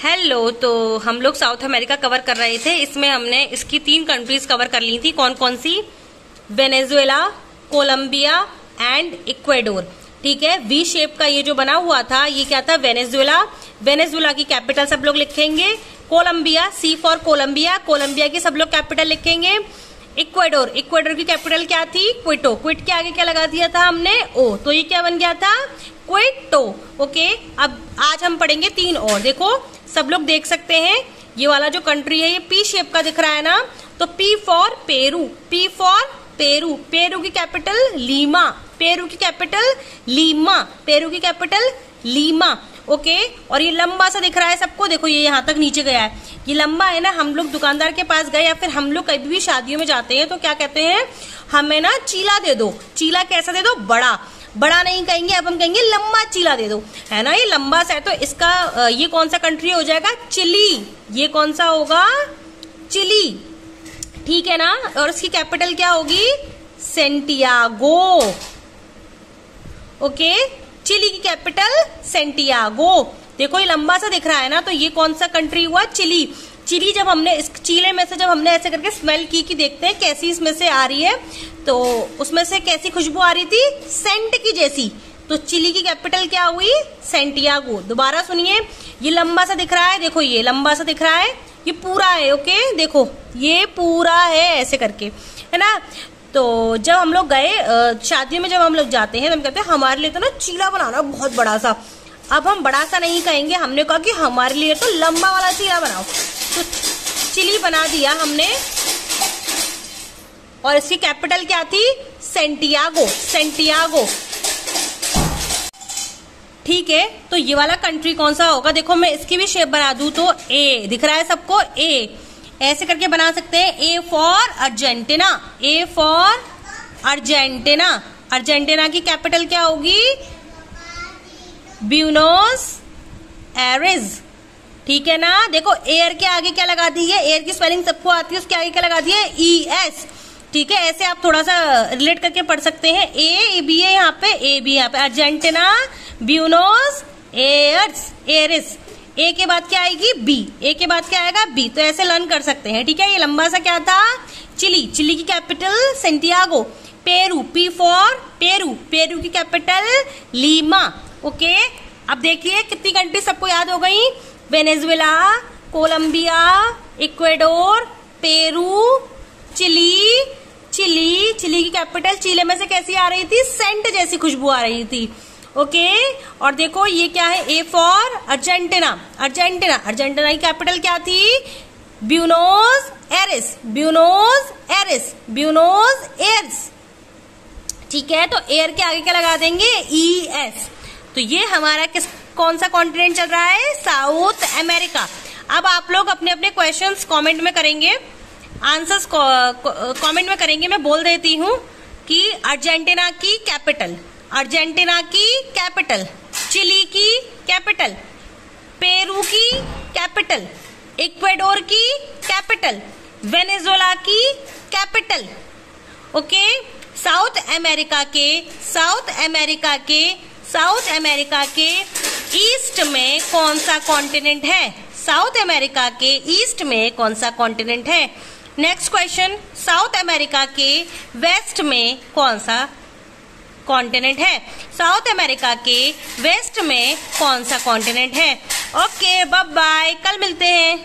Hello. तो हम लोग साउथ अमेरिका कवर कर रहे थे। इसमें हमने इसकी 3 कंट्रीज कवर कर ली थी। कौन कौन सी? Venezuela, Colombia and Ecuador. ठीक है। वी शेप का ये जो बना हुआ था ये क्या था? वेनेजुएला। वेनेजुएला की कैपिटल सब लोग लिखेंगे। Colombia, C for Colombia, Colombia की सब लोग कैपिटल लिखेंगे। इक्वाडोर, इक्वाडोर की कैपिटल क्या थी? क्विटो। क्विट के आगे क्या लगा दिया था हमने? ओ। तो ये क्या बन गया था? क्विटो। ओके। अब आज हम पढ़ेंगे 3 और। देखो सब लोग देख सकते हैं ये वाला जो कंट्री है ये पी शेप का दिख रहा है ना, तो P for Peru, P for Peru. Peru की कैपिटल लीमा, पेरू की कैपिटल लीमा, पेरू की कैपिटल लीमा। ओके। और ये लंबा सा दिख रहा है सबको, देखो ये यहाँ तक नीचे गया है, ये लंबा है ना। हम लोग दुकानदार के पास गए या फिर हम लोग कभी भी शादियों में जाते हैं तो क्या कहते हैं? हमें ना चीला दे दो। चीला कैसा दे दो? बड़ा। बड़ा नहीं कहेंगे, अब हम कहेंगे लंबा चीला दे दो, है ना। ये लंबा सा है तो इसका ये कौन सा कंट्री हो जाएगा? चिली। ये कौन सा होगा? चिली। ठीक है ना। और इसकी कैपिटल क्या होगी? सेंटियागो। ओके। चिली की कैपिटल सेंटियागो। देखो ये लंबा सा दिख रहा है ना, तो ये कौन सा कंट्री हुआ? चिली। चिली जब हमने इस चीले में से जब हमने ऐसे करके स्मेल की कि देखते हैं कैसी इसमें से आ रही है, तो उसमें से कैसी खुशबू आ रही थी? सेंट की जैसी। तो चिली की कैपिटल क्या हुई? सेंटियागो। दोबारा सुनिए, ये लंबा सा दिख रहा है, देखो ये लंबा सा दिख रहा है, ये पूरा है। ओके। देखो ये पूरा है ऐसे करके, है ना। तो जब हम लोग गए शादियों में, जब हम लोग जाते हैं तो हम कहते हैं हमारे लिए तो ना चीला बनाना बहुत बड़ा सा। अब हम बड़ा सा नहीं कहेंगे, हमने कहा कि हमारे लिए तो लंबा वाला चीला बनाओ। तो चिली बना दिया हमने। और इसकी कैपिटल क्या थी? Santiago, Santiago. ठीक है। तो ये वाला कंट्री कौन सा होगा? देखो मैं इसकी भी शेप बना दूं तो ए दिख रहा है सबको, ए ऐसे करके बना सकते हैं। ए for Argentina, A for Argentina. Argentina की कैपिटल क्या होगी? ब्यूनोस एयरेस। ठीक है ना। देखो एयर के आगे क्या लगा दी है? एयर की स्पेलिंग सबको आती है, उसके आगे क्या लगा दी है? ES। ठीक है। ऐसे आप थोड़ा सा रिलेट करके पढ़ सकते हैं। ए भी है यहाँ पे, ए भी यहाँ पे। Argentina, Buenos Aires, Aires. A के बाद क्या आएगी? बी। ए के बाद क्या आएगा? बी। तो ऐसे लर्न कर सकते हैं। ठीक है। ये लंबा सा क्या था? चिली। चिली की capital Santiago. Peru, P for Peru, Peru की कैपिटल लीमा। ओके। अब देखिए कितनी कंट्री सबको याद हो गई? Venezuela, Colombia, Ecuador, Peru, Chile. Chile, Chile की कैपिटल चिले में से कैसी आ रही थी? सेंट जैसी खुशबू आ रही थी। ओके। और देखो ये क्या है? A for Argentina, Argentina. Argentina की कैपिटल क्या थी? Buenos Aires, Buenos Aires, Buenos Aires. ठीक है। तो एयर के आगे क्या लगा देंगे? ES। तो ये हमारा कौन सा कॉन्टिनेंट चल रहा है? South America. अब आप लोग अपने अपने क्वेश्चंस कमेंट में करेंगे, आंसर्स कमेंट में करेंगे। मैं बोल देती हूँ कि अर्जेंटीना की कैपिटल, अर्जेंटीना की कैपिटल, चिली की कैपिटल, पेरू की कैपिटल, इक्वाडोर की कैपिटल, वेनेजुएला की कैपिटल। ओके। साउथ अमेरिका के, साउथ अमेरिका के, साउथ अमेरिका के ईस्ट में कौन सा कॉन्टिनेंट है? साउथ अमेरिका के ईस्ट में कौन सा कॉन्टिनेंट है? नेक्स्ट क्वेश्चन, साउथ अमेरिका के वेस्ट में कौन सा कॉन्टिनेंट है? साउथ अमेरिका के वेस्ट में कौन सा कॉन्टिनेंट है? ओके, बाय बाय, कल मिलते हैं।